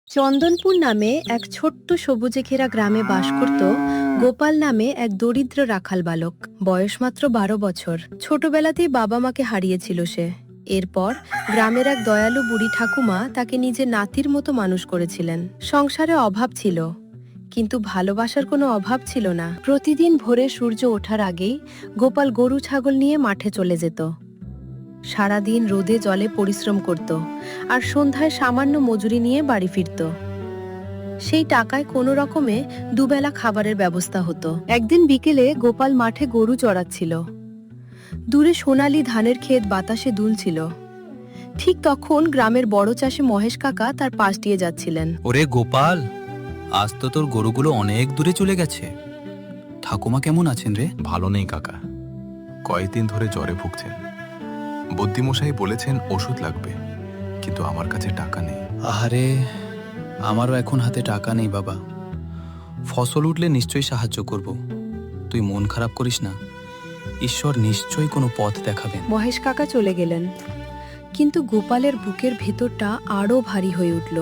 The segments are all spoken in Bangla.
চন্দনপুর নামে এক ছোট্ট সবুজে ঘেরা গ্রামে বাস করত গোপাল নামে এক দরিদ্র রাখাল বালক। বয়স মাত্র 12 বছর। ছোটবেলাতেই বাবা মাকে হারিয়েছিল সে। এরপর গ্রামের এক দয়ালু বুড়ি ঠাকুমা তাকে নিজের নাতির মতো মানুষ করেছিলেন। সংসারে অভাব ছিল, কিন্তু ভালোবাসার কোনো অভাব ছিল না। প্রতিদিন ভোরে সূর্য ওঠার আগেই গোপাল গরু ছাগল নিয়ে মাঠে চলে যেত। সারাদিন রোদে জলে পরিশ্রম করত আর সন্ধ্যায় সামান্য মজুরি নিয়ে বাড়ি ফিরত। সেই টাকায় কোনো রকমে দুবেলা খাবারের ব্যবস্থা হতো। একদিন বিকেলে গোপাল মাঠে গরু চড়াচ্ছিল। দূরে সোনালি ধানের ক্ষেত বাতাসে দুলছিল। ঠিক তখন গ্রামের বড় চাষি মহেশ কাকা তার পাশ দিয়ে যাচ্ছিলেন। ওরে গোপাল, আজ তো তোর গরুগুলো অনেক দূরে চলে গেছে। ঠাকুমা কেমন আছেন রে? ভালো নেই কাকা, কয়েকদিন ধরে জ্বরে ভুগছেন। বুদ্ধিমশাই বলেছেন ওষুধ লাগবে, কিন্তু আমার কাছে টাকা নেই। আহারে, আমারও এখন হাতে টাকা নেই বাবা। ফসল উঠলে নিশ্চয়ই সাহায্য করব। তুই মন খারাপ করিস না, ঈশ্বর নিশ্চয়ই কোনো পথ দেখাবেন। মহেশ কাকা চলে গেলেন, কিন্তু গোপালের বুকের ভেতরটা আরো ভারী হয়ে উঠল।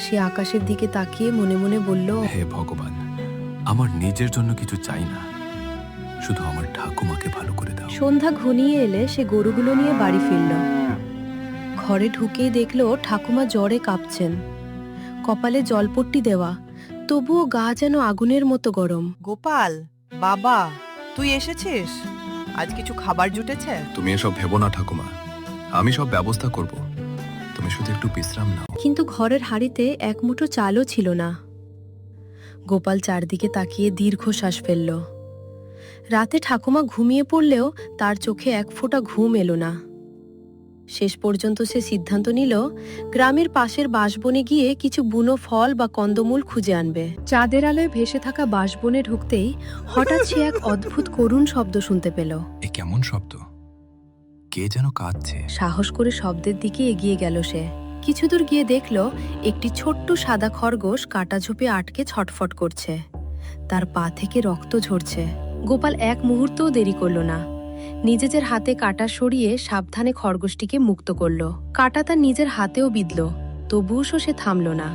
সে আকাশের দিকে তাকিয়ে মনে মনে বলল, হে ভগবান, আমার নিজের জন্য কিছু চাই না, শুধু আমার ঠাকুমাকে ভালো করে দাও। সন্ধ্যা ঘনিয়ে এলে সে গরুগুলো নিয়ে বাড়ি ফিরল। ঘরে ঢুকেই দেখলো ঠাকুমা জ্বরে কাঁপছেন, কপালে জলপট্টি দেওয়া, তবুও গা যেন আগুনের মতো গরম। গোপাল বাবা, তুই এসেছিস? আজ কিছু খাবার জুটেছে? তুমি এসব ভেবো না ঠাকুমা, আমি সব ব্যবস্থা করব, তুমি শুধু একটু বিশ্রাম নাও। কিন্তু ঘরের হাঁড়িতে এক মুঠো চালও ছিল না। গোপাল চারদিকে তাকিয়ে দীর্ঘশ্বাস ফেলল। রাতে ঠাকুমা ঘুমিয়ে পড়লেও তার চোখে এক ফোঁটা ঘুম এলো না। শেষ পর্যন্ত সে সিদ্ধান্ত নিল গ্রামের পাশের বাঁশবনে গিয়ে কিছু বুনো ফল বা কন্দমূল খুঁজে আনবে। চাঁদের আলোয় ভেসে থাকা বাঁশবনে ঢুকতেই হঠাৎ সে এক অদ্ভুত করুণ শব্দ শুনতে পেল। এ কেমন শব্দ? কে যেন কাঁদছে। সাহস করে শব্দের দিকে এগিয়ে গেল সে। কিছু দূর গিয়ে দেখল একটি ছোট্ট সাদা খরগোশ কাঁটা ঝোপে আটকে ছটফট করছে। তার পা থেকে রক্ত ঝরছে। গোপাল এক মুহূর্তও দেরি করল না। নিজের হাতে কাঁটা সরিয়ে সাবধানে খরগোশটিকে মুক্ত করল। কাঁটা তার নিজের হাতেও বিঁধল, তবুও সে থামল না।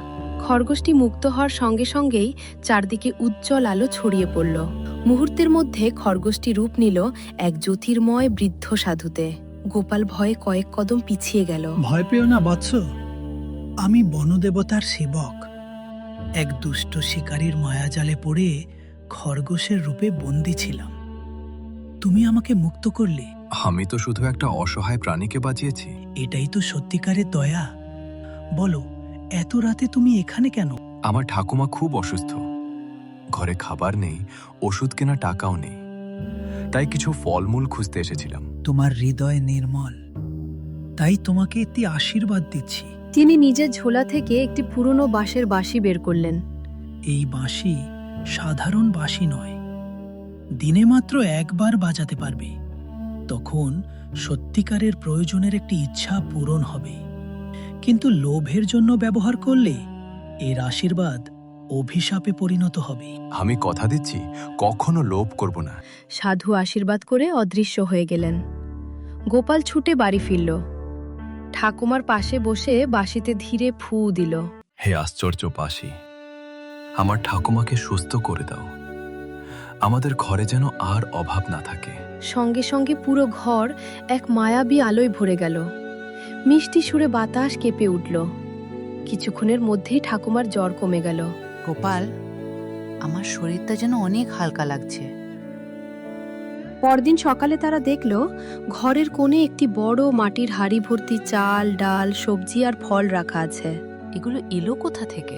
খরগোশটি মুক্ত হওয়ার সঙ্গে সঙ্গেই চারদিকে উজ্জ্বল আলো ছড়িয়ে পড়ল। মুহূর্তের মধ্যে খরগোশটি রূপ নিল এক জ্যোতির্ময় বৃদ্ধ সাধুতে। গোপাল ভয়ে কয়েক কদম পিছিয়ে গেল। ভয় পেও না বৎস, আমি বনদেবতার সেবক। এক দুষ্ট শিকারীর মায়াজালে পড়ে খরগোশের রূপে বন্দী ছিলাম। তুমি আমাকে মুক্ত করলে। আমি তো শুধু একটা অসহায় প্রাণীকে বাঁচিয়েছি। এটাই তো সত্যিকারের দয়া। বলো, এত রাতে তুমি এখানে কেন? আমার ঠাকুমা খুব অসুস্থ, ঘরে খাবার নেই, ওষুধ কেনা টাকাও নেই, তাই কিছু ফলমূল খুঁজতে এসেছিলাম। তোমার হৃদয় নির্মল, তাই তোমাকে একটি আশীর্বাদ দিচ্ছি। তিনি নিজের ঝোলা থেকে একটি পুরনো বাঁশের বাঁশি বের করলেন। এই বাঁশি সাধারণ বাঁশি নয়, দিনে মাত্র একবার বাজাতে পারবে। তখন সত্যিকারের প্রয়োজনের একটি ইচ্ছা পূরণ হবে। কিন্তু লোভের জন্য ব্যবহার করলে এর আশীর্বাদ অভিশাপে পরিণত হবে। আমি কথা দিচ্ছি, কখনো লোভ করব না। সাধু আশীর্বাদ করে অদৃশ্য হয়ে গেলেন। গোপাল ছুটে বাড়ি ফিরল। ঠাকুমার পাশে বসে বাঁশিতে ধীরে ফু দিল। হে আশ্চর্য বাঁশি, আমার ঠাকুমাকে সুস্থ করে দাও, আমাদের ঘরে যেন আর অভাব না থাকে। সঙ্গে সঙ্গে পুরো ঘর এক মায়াবী আলোয় ভরে গেল। মিষ্টি সুরে বাতাস কেঁপে উঠল। কিছুক্ষণের মধ্যেই ঠাকুমার জ্বর কমে গেল। গোপাল, আমার শরীরটা যেন অনেক হালকা লাগছে। পরদিন সকালে তারা দেখল ঘরের কোণে একটি বড় মাটির হাঁড়ি ভর্তি চাল, ডাল, সবজি আর ফল রাখা আছে। এগুলো এলো কোথা থেকে?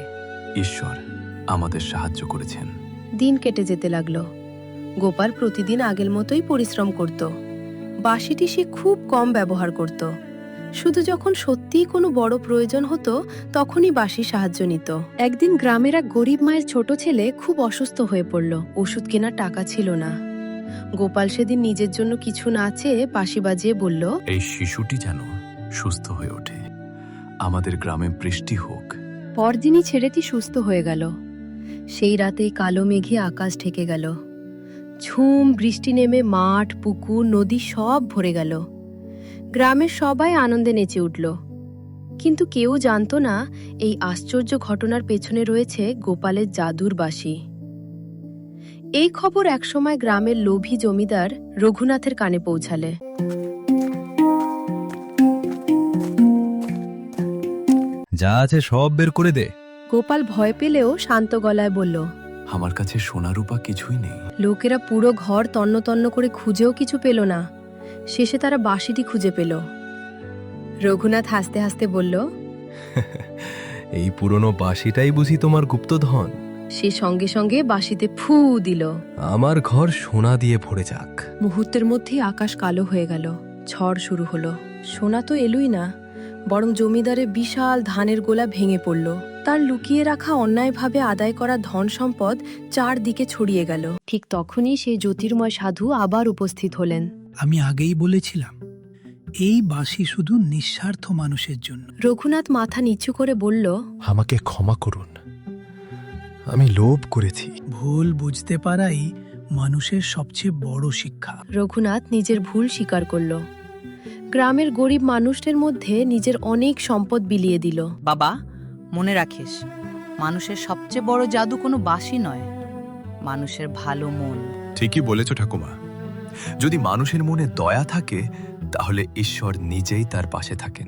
ঈশ্বর আমাদের সাহায্য করেছেন। দিন কেটে যেতে লাগলো। গোপাল প্রতিদিন আগের মতোই পরিশ্রম করত। বাঁশিটি সে খুব কম ব্যবহার করত। শুধু যখন সত্যিই কোনো বড় প্রয়োজন হতো তখনই বাঁশি সাহায্য নিত। একদিন গ্রামের এক গরিব মায়ের ছোট ছেলে খুব অসুস্থ হয়ে পড়ল। ওষুধ কেনার টাকা ছিল না। গোপাল সেদিন নিজের জন্য কিছু না চেয়ে বাঁশি বাজিয়ে বলল, এই শিশুটি যেন সুস্থ হয়ে ওঠে, আমাদের গ্রামে বৃষ্টি হোক। পরদিনই ছেলেটি সুস্থ হয়ে গেল। সেই রাতেই কালো মেঘে আকাশ ঢেকে গেল। ঝুম বৃষ্টি নেমে মাঠ, পুকুর, নদী সব ভরে গেল। গ্রামের সবাই আনন্দে নেচে উঠল। কিন্তু কেউ জানতো না এই আশ্চর্য ঘটনার পেছনে রয়েছে গোপালের জাদুর বাঁশি। এই খবর একসময় গ্রামের লোভী জমিদার রঘুনাথের কানে পৌঁছালে। যা আছে সব বের করে দে। গোপাল ভয় পেলেও শান্ত গলায় বলল, আমার কাছে সোনা রূপা কিছুই নেই। লোকেরা পুরো ঘর তন্ন তন্ন করে খুঁজেও কিছু পেল না। শেষে তারা বাঁশিটি খুঁজে পেল। রঘুনাথ হাসতে হাসতে বলল, এই পুরনো বাঁশিটাই বুঝি তোমার গুপ্তধন। সে সঙ্গে সঙ্গে বাঁশিতে ফু দিল। আমার ঘর সোনা দিয়ে ভরে যাক। মুহূর্তের মধ্যেই আকাশ কালো হয়ে গেল। ঝড় শুরু হলো। সোনা তো এলুই না, বরং জমিদারের বিশাল ধানের গোলা ভেঙে পড়ল। তার লুকিয়ে রাখা অন্যায়ভাবে আদায় করা ধন সম্পদ চারদিকে ছড়িয়ে গেল। ঠিক তখনই সেই জ্যোতির্ময় সাধু আবার উপস্থিত হলেন। আমি আগেই বলেছিলাম, এই বাঁশি শুধু নিঃস্বার্থ মানুষের জন্য। রঘুনাথ মাথা নিচু করে বলল, আমাকে ক্ষমা করুন, আমি লোভ করেছি। ভুল বুঝতে পারাই মানুষের সবচেয়ে বড় শিক্ষা। রঘুনাথ নিজের ভুল স্বীকার করল। গ্রামের গরিব মানুষদের মধ্যে নিজের অনেক সম্পদ বিলিয়ে দিল। বাবা, মনে রাখিস, মানুষের সবচেয়ে বড় জাদু কোনো বাঁশি নয়, মানুষের ভালো মন। ঠিকই বলেছ ঠাকুমা। যদি মানুষের মনে দয়া থাকে তাহলে ঈশ্বর নিজেই তার পাশে থাকেন।